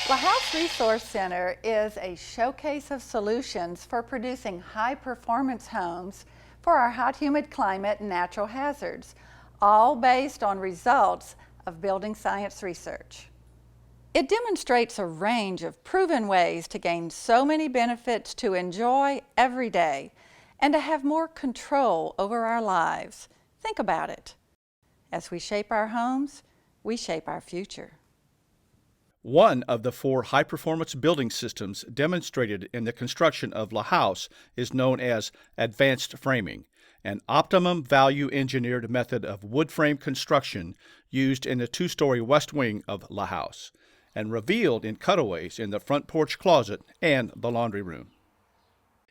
LaHouse Resource Center is a showcase of solutions for producing high-performance homes for our hot, humid climate and natural hazards, all based on results of building science research. It demonstrates a range of proven ways to gain so many benefits to enjoy every day and to have more control over our lives. Think about it. As we shape our homes, we shape our future. One of the 4 high-performance building systems demonstrated in the construction of LaHouse is known as advanced framing, an optimum value engineered method of wood frame construction used in the 2-story west wing of LaHouse, and revealed in cutaways in the front porch closet and the laundry room.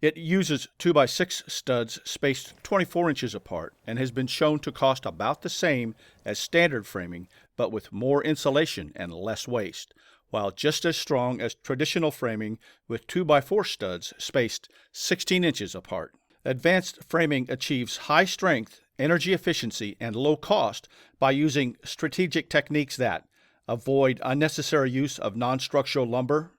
It uses 2x6 studs spaced 24 inches apart and has been shown to cost about the same as standard framing, but with more insulation and less waste, while just as strong as traditional framing with 2x4 studs spaced 16 inches apart. Advanced framing achieves high strength, energy efficiency, and low cost by using strategic techniques that avoid unnecessary use of non-structural lumber,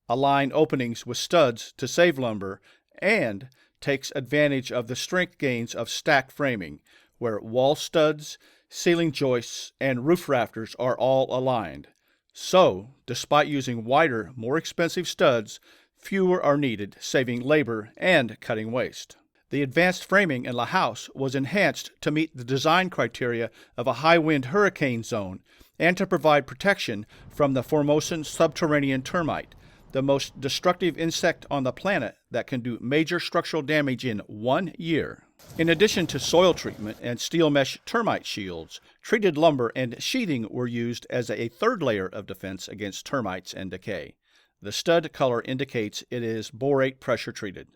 align openings with studs to save lumber, and takes advantage of the strength gains of stacked framing, where wall studs, ceiling joists, and roof rafters are all aligned. So, despite using wider, more expensive studs, fewer are needed, saving labor and cutting waste. The advanced framing in LaHouse was enhanced to meet the design criteria of a high-wind hurricane zone and to provide protection from the Formosan subterranean termite, the most destructive insect on the planet that can do major structural damage in 1 year. In addition to soil treatment and steel mesh termite shields, treated lumber and sheathing were used as a 3rd layer of defense against termites and decay. The stud color indicates it is borate pressure treated.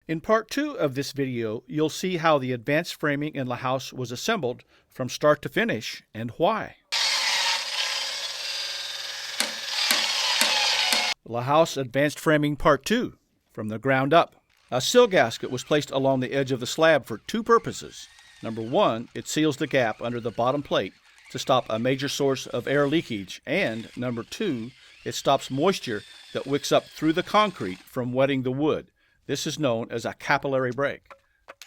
In part 2 of this video, you'll see how the advanced framing in LaHouse was assembled from start to finish and why. LaHouse Advanced Framing Part 2, from the ground up. A sill gasket was placed along the edge of the slab for 2 purposes. Number 1, it seals the gap under the bottom plate to stop a major source of air leakage, and number 2, it stops moisture that wicks up through the concrete from wetting the wood. This is known as a capillary break.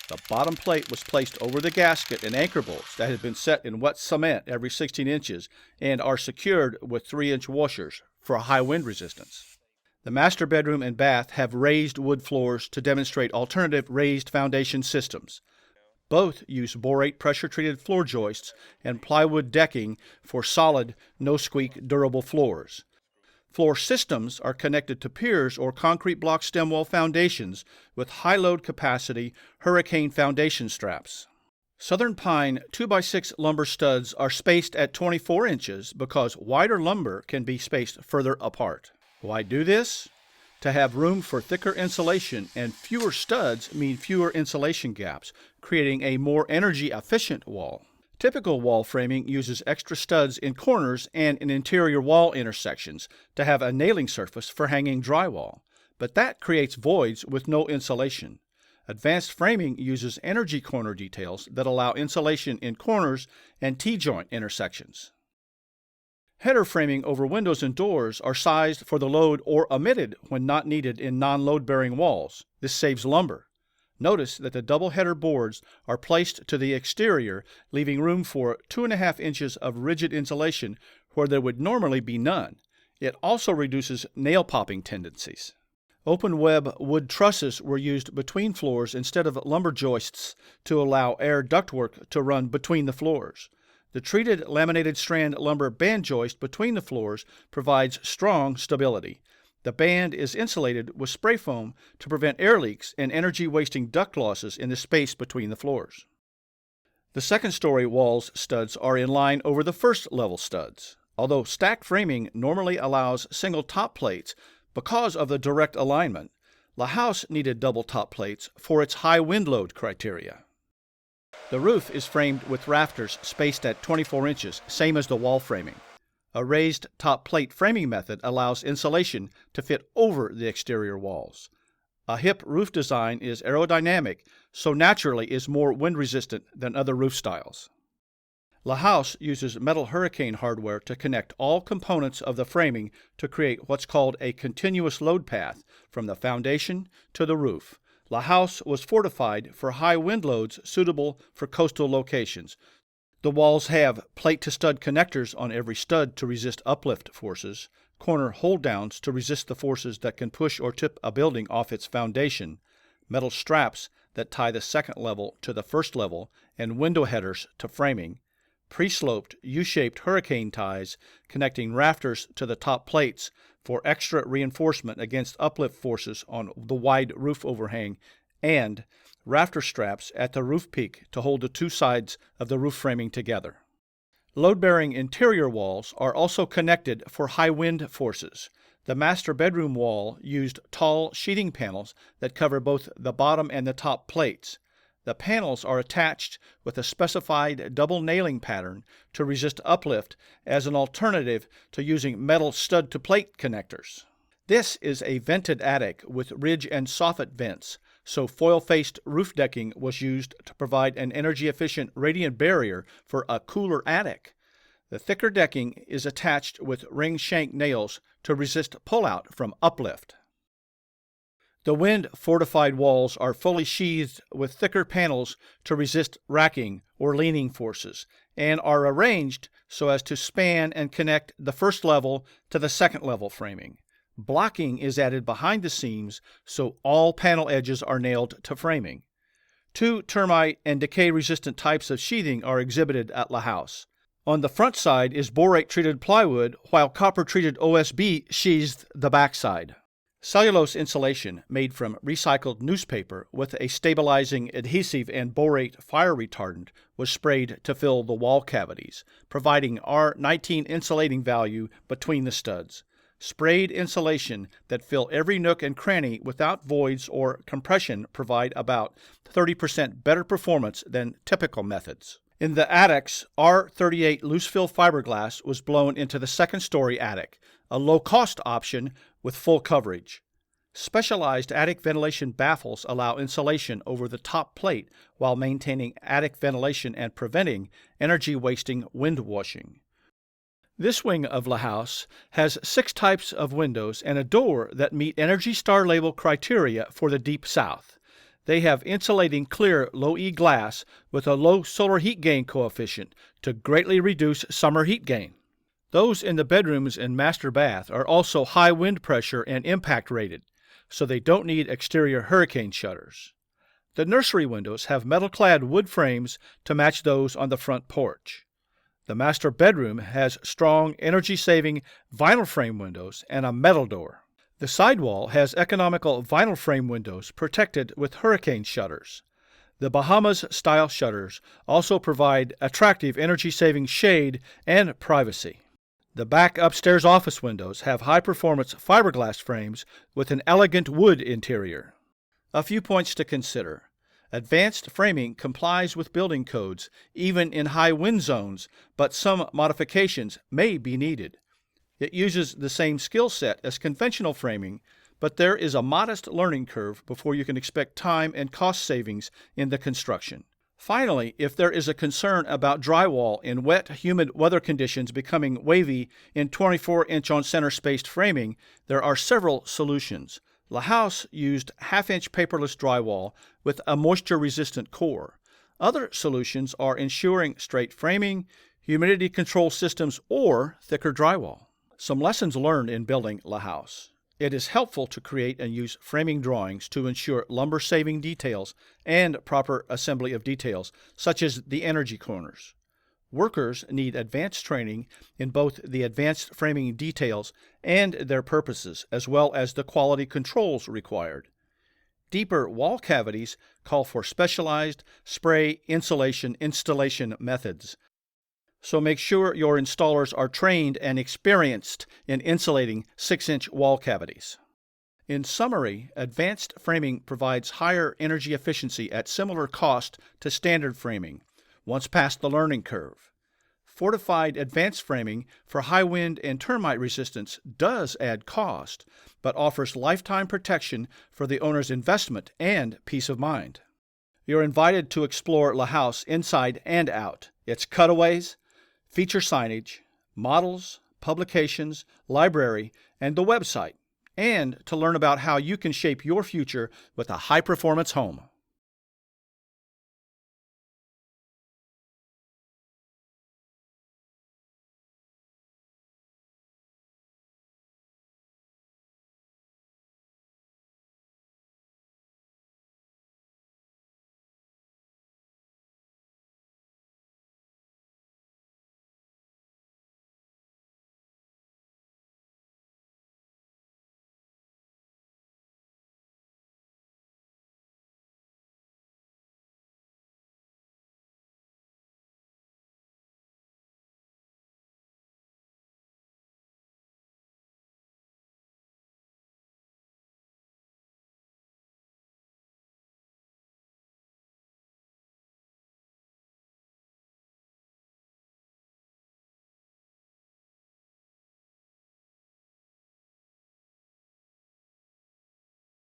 The bottom plate was placed over the gasket in anchor bolts that had been set in wet cement every 16 inches and are secured with 3-inch washers for high wind resistance. The master bedroom and bath have raised wood floors to demonstrate alternative raised foundation systems. Both use borate pressure-treated floor joists and plywood decking for solid, no-squeak, durable floors. Floor systems are connected to piers or concrete block stem wall foundations with high load capacity hurricane foundation straps. Southern pine 2x6 lumber studs are spaced at 24 inches because wider lumber can be spaced further apart. Why do this? To have room for thicker insulation, and fewer studs mean fewer insulation gaps, creating a more energy-efficient wall. Typical wall framing uses extra studs in corners and in interior wall intersections to have a nailing surface for hanging drywall, but that creates voids with no insulation. Advanced framing uses energy corner details that allow insulation in corners and T-joint intersections. Header framing over windows and doors are sized for the load or omitted when not needed in non-load-bearing walls. This saves lumber. Notice that the double header boards are placed to the exterior, leaving room for 2.5 inches of rigid insulation where there would normally be none. It also reduces nail popping tendencies. Open web wood trusses were used between floors instead of lumber joists to allow air ductwork to run between the floors. The treated laminated strand lumber band joist between the floors provides strong stability. The band is insulated with spray foam to prevent air leaks and energy-wasting duct losses in the space between the floors. The second-story walls studs are in line over the first-level studs. Although stacked framing normally allows single top plates because of the direct alignment, LaHouse needed double top plates for its high wind load criteria. The roof is framed with rafters spaced at 24 inches, same as the wall framing. A raised top plate framing method allows insulation to fit over the exterior walls. A hip roof design is aerodynamic, so naturally is more wind resistant than other roof styles. LaHouse uses metal hurricane hardware to connect all components of the framing to create what's called a continuous load path from the foundation to the roof. LaHouse was fortified for high wind loads suitable for coastal locations. The walls have plate-to-stud connectors on every stud to resist uplift forces, corner hold-downs to resist the forces that can push or tip a building off its foundation, metal straps that tie the second level to the first level, and window headers to framing, pre-sloped U-shaped hurricane ties connecting rafters to the top plates for extra reinforcement against uplift forces on the wide roof overhang, and rafter straps at the roof peak to hold the two sides of the roof framing together. Load-bearing interior walls are also connected for high wind forces. The master bedroom wall used tall sheeting panels that cover both the bottom and the top plates. The panels are attached with a specified double nailing pattern to resist uplift as an alternative to using metal stud-to-plate connectors. This is a vented attic with ridge and soffit vents, so foil-faced roof decking was used to provide an energy-efficient radiant barrier for a cooler attic. The thicker decking is attached with ring shank nails to resist pullout from uplift. The wind-fortified walls are fully sheathed with thicker panels to resist racking or leaning forces, and are arranged so as to span and connect the first level to the second level framing. Blocking is added behind the seams so all panel edges are nailed to framing. 2 termite and decay-resistant types of sheathing are exhibited at LaHouse. On the front side is borate-treated plywood, while copper-treated OSB sheathes the backside. Cellulose insulation made from recycled newspaper with a stabilizing adhesive and borate fire retardant was sprayed to fill the wall cavities, providing R19 insulating value between the studs. Sprayed insulation that fill every nook and cranny without voids or compression provide about 30% better performance than typical methods. In the attics, R38 loose-fill fiberglass was blown into the second-story attic, a low-cost option with full coverage. Specialized attic ventilation baffles allow insulation over the top plate while maintaining attic ventilation and preventing energy-wasting wind washing. This wing of LaHouse has 6 types of windows and a door that meet Energy Star label criteria for the Deep South. They have insulating clear low-E glass with a low solar heat gain coefficient to greatly reduce summer heat gain. Those in the bedrooms and master bath are also high wind pressure and impact rated, so they don't need exterior hurricane shutters. The nursery windows have metal-clad wood frames to match those on the front porch. The master bedroom has strong, energy-saving vinyl frame windows and a metal door. The sidewall has economical vinyl frame windows protected with hurricane shutters. The Bahamas-style shutters also provide attractive energy-saving shade and privacy. The back upstairs office windows have high-performance fiberglass frames with an elegant wood interior. A few points to consider. Advanced framing complies with building codes, even in high wind zones, but some modifications may be needed. It uses the same skill set as conventional framing, but there is a modest learning curve before you can expect time and cost savings in the construction. Finally, if there is a concern about drywall in wet, humid weather conditions becoming wavy in 24-inch on-center spaced framing, there are several solutions. LaHouse used half-inch paperless drywall with a moisture-resistant core. Other solutions are ensuring straight framing, humidity control systems, or thicker drywall. Some lessons learned in building LaHouse. It is helpful to create and use framing drawings to ensure lumber-saving details and proper assembly of details, such as the energy corners. Workers need advanced training in both the advanced framing details and their purposes, as well as the quality controls required. Deeper wall cavities call for specialized spray insulation installation methods. So make sure your installers are trained and experienced in insulating 6-inch wall cavities. In summary, advanced framing provides higher energy efficiency at similar cost to standard framing, once past the learning curve. Fortified advanced framing for high wind and termite resistance does add cost, but offers lifetime protection for the owner's investment and peace of mind. You're invited to explore LaHouse inside and out. It's cutaways, feature signage, models, publications, library, and the website, and to learn about how you can shape your future with a high-performance home.